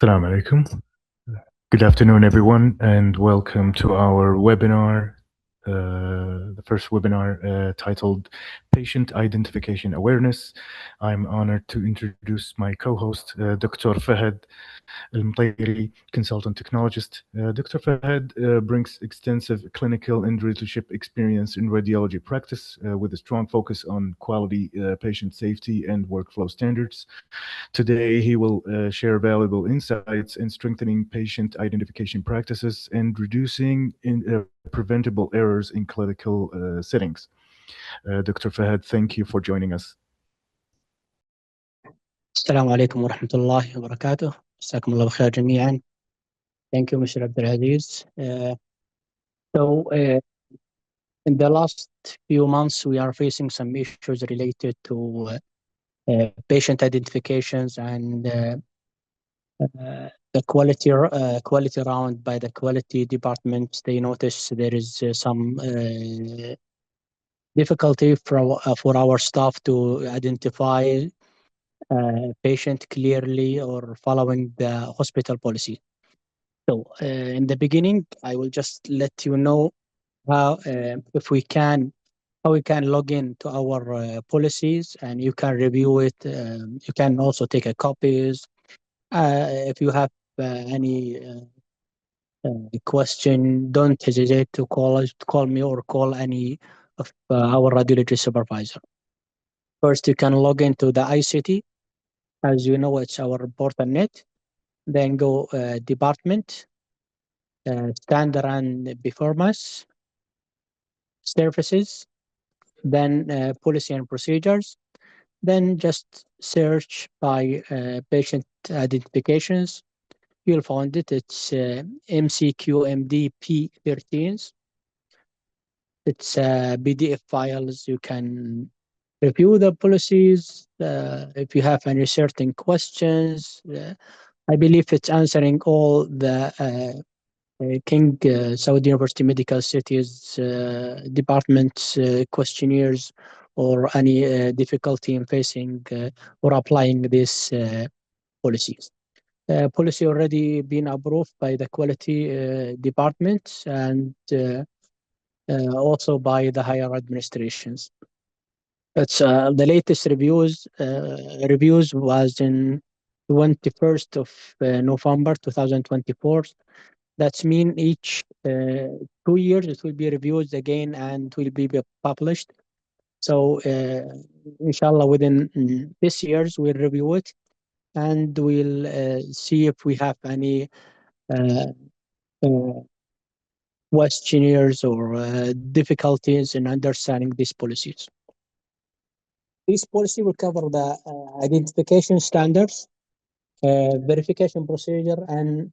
Assalamu alaikum. Good afternoon, everyone, and welcome to our webinar, the first webinar titled Patient Identification Awareness. I'm honored to introduce my co-host, Dr. Fahad Almutairi, consultant technologist. Dr. Fahad brings extensive clinical and leadership experience in radiology practice with a strong focus on quality, patient safety, and workflow standards. Today, he will share valuable insights in strengthening patient identification practices and reducing preventable errors in clinical settings. Dr. Fahad, thank you for joining us. السلام عليكم ورحمة الله وبركاته. مساكم الله بخير جميعا. Thank you, Mr. Abdulaziz. In the last few months, we are facing some issues related to patient identifications and the quality round by the quality department. They notice there is some difficulty for our staff to identify patient clearly or following the hospital policy. So in the beginning, I will just let you know how we can log in to our policies, and you can review it. You can also take a copies. If you have any question, don't hesitate to call me or call any of our radiology supervisor. First, you can log into the ICT. As you know, it's our portal net. Then go department, standard and performance, services, then policy and procedures. Then just search by patient identifications. You'll find it. It's MCQMD P13s. It's PDF files. You can review the policies. If you have any certain questions, I believe it's answering all the King Saudi University Medical Cities departments questionnaires or any difficulty in facing or applying these policies. Policy already been approved by the quality departments and also by the higher administrations. It's the latest reviews was in 21st of November 2024. That's mean each 2 years it will be reviewed again and will be published. So inshallah within this years we'll review it and we'll see if we have any questionnaires or difficulties in understanding these policies. This policy will cover the identification standards, verification procedure, and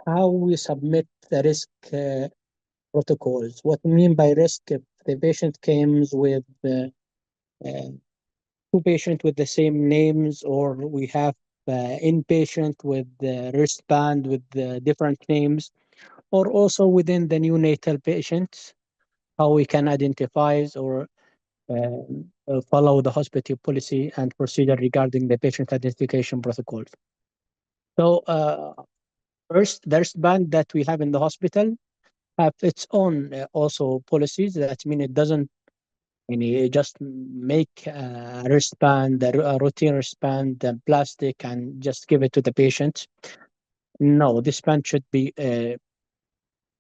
how we submit the risk protocols. What we mean by risk, if the patient comes with two patients with the same names, or we have inpatient with the wristband with the different names, or also within the neonatal patients, how we can identify or follow the hospital policy and procedure regarding the patient identification protocols. So first, the wristband that we have in the hospital have its own also policies. That means it doesn't just make a wristband, a routine wristband, plastic, and just give it to the patient. No, this band should be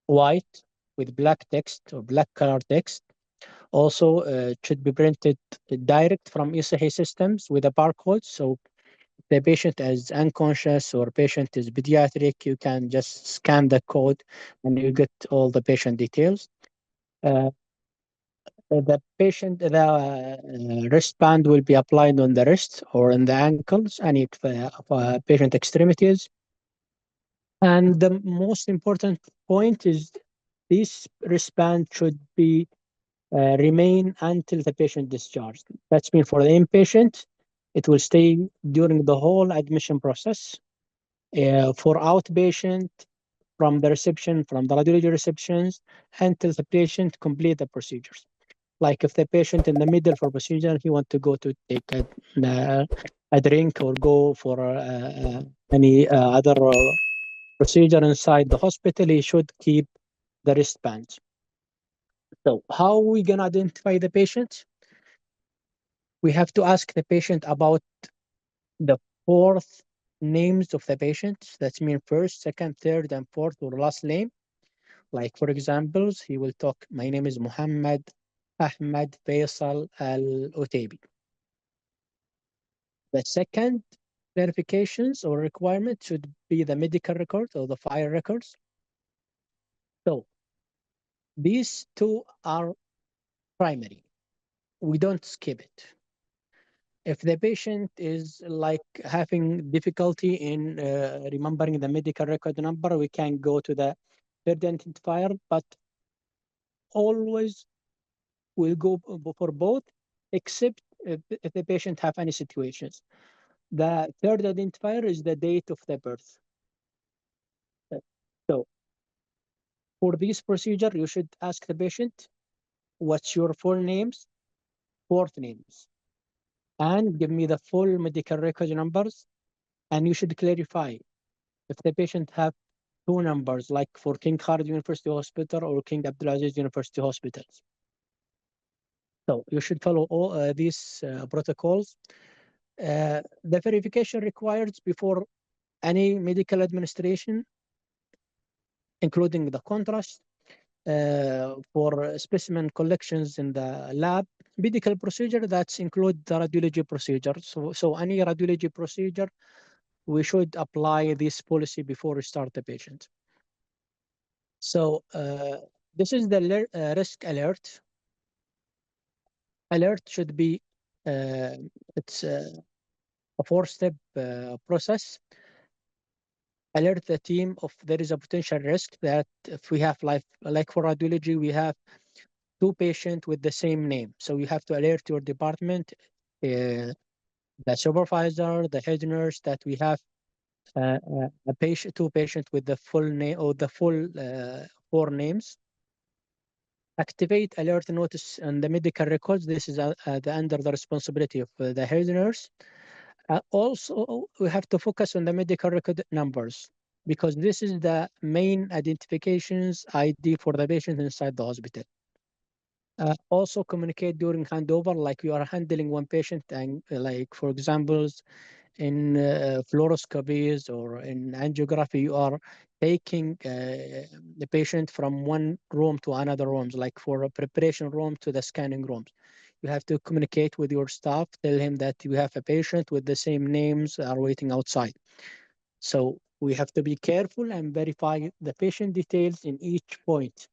white with black text or black color text. Also, it should be printed direct from ECH systems with a barcode. So the patient is unconscious or patient is pediatric, you can just scan the code and you get all the patient details. The wristband will be applied on the wrist or in the ankles, any patient extremities. And the most important point is this wristband should be remain until the patient discharged. That's mean for the inpatient, it will stay during the whole admission process. For outpatient, from the radiology receptions until the patient complete the procedures. Like if the patient in the middle for procedure, he want to go to take uh, a drink or go for any other procedure inside the hospital, he should keep the wristbands. So how we gonna identify the patient? We have to ask the patient about the fourth names of the patient. That means first, second, third, and fourth or last name. Like for examples, he will talk, my name is Muhammad Ahmed Faisal Al-Utaibi. The second verifications or requirement should be the medical record or the file records. So these two are primary. We don't skip it. If the patient is like having difficulty in remembering the medical record number, we can go to the third identifier, but always will go for both, except if the patient have any situations. The third identifier is the date of the birth. So for this procedure, you should ask the patient, what's your full names, fourth names, and give me the full medical record numbers. And you should clarify if the patient have two numbers, like for King Khalid University Hospital or King Abdulaziz University Hospitals. So you should follow all these protocols. The verification required before any medical administration, including the contrast, for specimen collections in the lab, medical procedure that include the radiology procedure. So any radiology procedure, we should apply this policy before we start the patient. So this is the risk alert. Alert should be, it's a four-step process. Alert the team of there is a potential risk that if we have like for radiology, we have two patients with the same name. So you have to alert your department, the supervisor, the head nurse, that we have two patients with the full name or the full four names. Activate alert notice on the medical records. This is under the responsibility of the head nurse. Also, we have to focus on the medical record numbers because this is the main identifications ID for the patient inside the hospital. Also communicate during handover, like you are handling one patient and like, for examples, in fluoroscopies or in angiography, you are taking the patient from one room to another rooms, like for a preparation room to the scanning rooms. You have to communicate with your staff, tell him that you have a patient with the same names are waiting outside. So we have to be careful and verify the patient details in each point.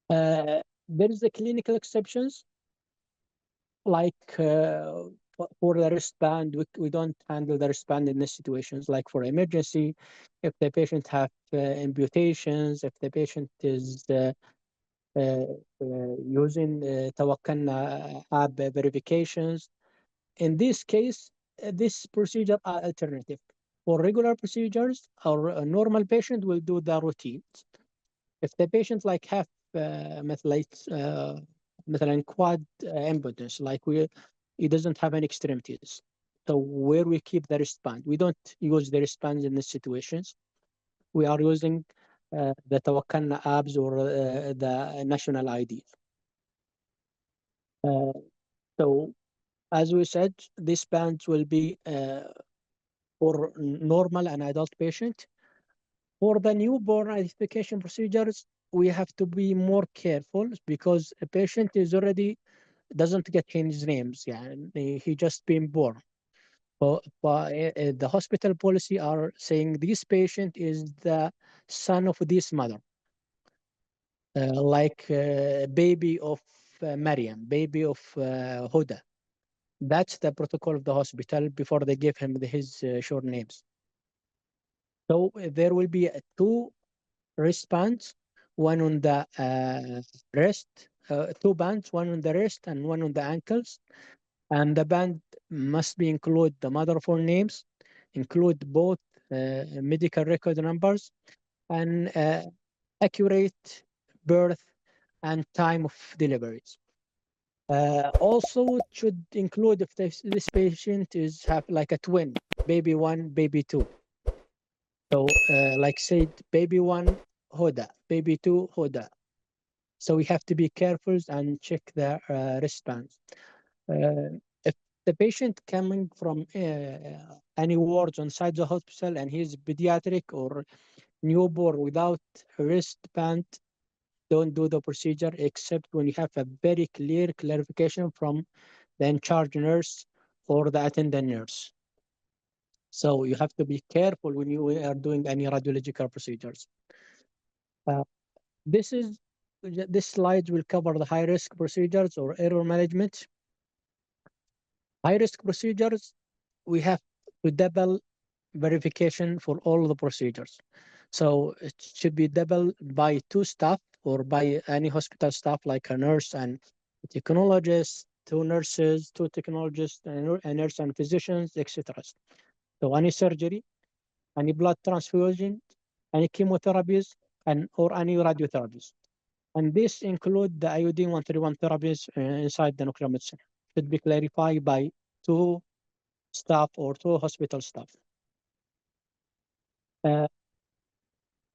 There is the clinical exceptions, like for the wristband, we don't handle the wristband in these situations. Like for emergency, if the patient have amputations, if the patient is using Tawakkalna app verifications, in this case, this procedure are alternative. For regular procedures, our normal patient will do the routines. If the patient like have مثلا quad impotence, like he doesn't have any extremities. So where we keep the wristband, we don't use the wristbands in these situations. We are using the Tawakkalna apps or the national ID. So as we said, these bands will be for normal and adult patient. For the newborn identification procedures, we have to be more careful because a patient is already doesn't get his names. Yeah, he just been born. But the hospital policy are saying this patient is the son of this mother, like baby of Maryam, baby of Huda. That's the protocol of the hospital before they give him his short names. So there will be two wristbands, one on the wrist, two bands, one on the wrist and one on the ankles. And the band must be include the mother phone names, include both medical record numbers and accurate birth and time of deliveries. Also, it should include if this patient is have like a twin, baby one, baby two. So, like said, baby one, Huda, baby two, Huda. So we have to be careful and check the wristbands. If the patient coming from any wards inside the hospital and he's pediatric or newborn without a wristband, don't do the procedure except when you have a very clear clarification from the in charge nurse or the attendant nurse. So you have to be careful when you are doing any radiological procedures. Uh, this is this slide will cover the high risk procedures or error management. High risk procedures, we have to double verification for all the procedures. So it should be double by two staff or by any hospital staff like a nurse and a technologist, two nurses, two technologists, and a nurse and physicians, etc. So any surgery, any blood transfusion, any chemotherapies, and or any radiotherapies. And this include the iodine 131 therapies inside the nuclear medicine. Should be clarified by two staff or two hospital staff. Uh,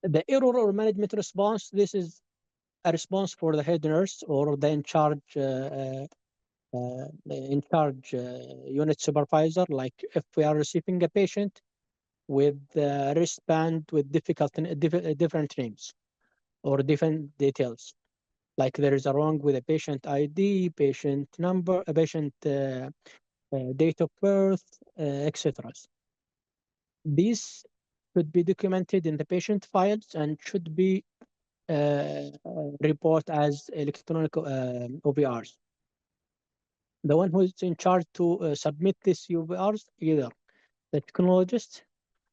the error or management response, this is a response for the head nurse or the in charge unit supervisor. Like if we are receiving a patient with a wristband with different names or different details, like there is a wrong with a patient ID, patient number, a patient date of birth, etc. These should be documented in the patient files and should be report as electronic OVRs. The one who is in charge to submit these OVRs, either the technologist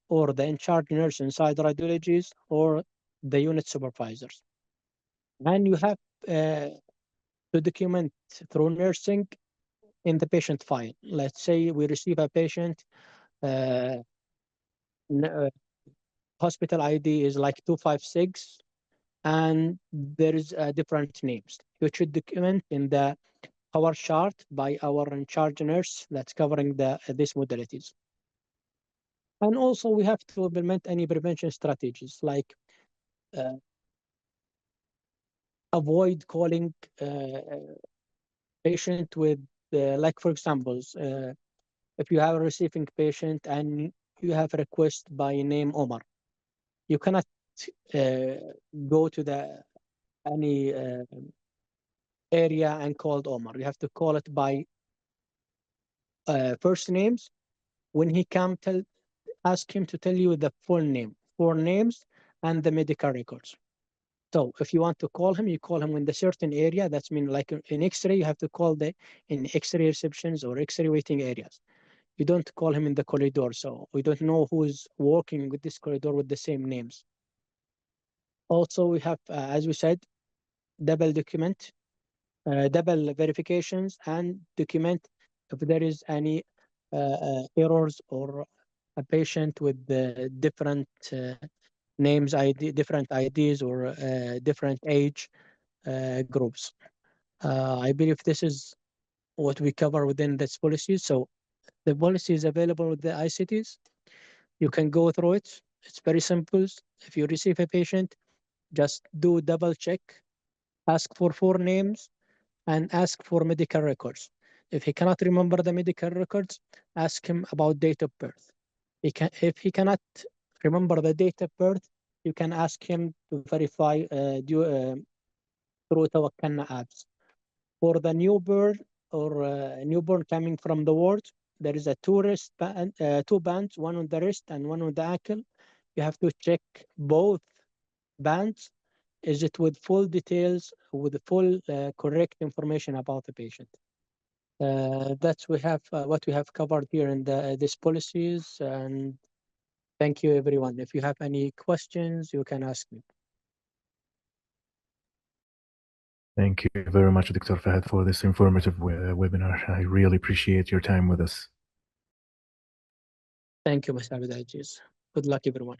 or the in charge nurse inside radiologies or the unit supervisors. And you have to document through nursing in the patient file. Let's say we receive a patient, uh, hospital ID is like 256, and there is different names. You should document in the our chart by our in charge nurse that's covering these modalities. And also we have to implement any prevention strategies like uh, avoid calling patient with like for examples, if you have a receiving patient and you have a request by name Omar, you cannot uh, go to the any area and called Omar. You have to call it by first names. When he come, ask him to tell you the full name, four names, and the medical records. So if you want to call him, you call him in the certain area. That's mean like in X-ray, you have to call the in X-ray receptions or X-ray waiting areas. You don't call him in the corridor. So we don't know who's working with this corridor with the same names. Also, we have, as we said, double document, double verifications, and document if there is any errors or a patient with different names, different IDs, or different age groups. I believe this is what we cover within this policy. So the policy is available with the ICTs. You can go through it. It's very simple. If you receive a patient, just do double check, ask for four names, and ask for medical records. If he cannot remember the medical records, ask him about date of birth. If he cannot remember the date of birth, you can ask him to verify through Tawakkalna apps. For the newborn or newborn coming from the ward, there is a two bands, one on the wrist and one on the ankle. You have to check both bands. Is it with full details, with full correct information about the patient? That's we have what we have covered here in these policies. And thank you, everyone. If you have any questions, you can ask me. Thank you very much, Dr. Fahad, for this informative webinar. I really appreciate your time with us. Thank you, Mr. Abdulaziz. Good luck, everyone.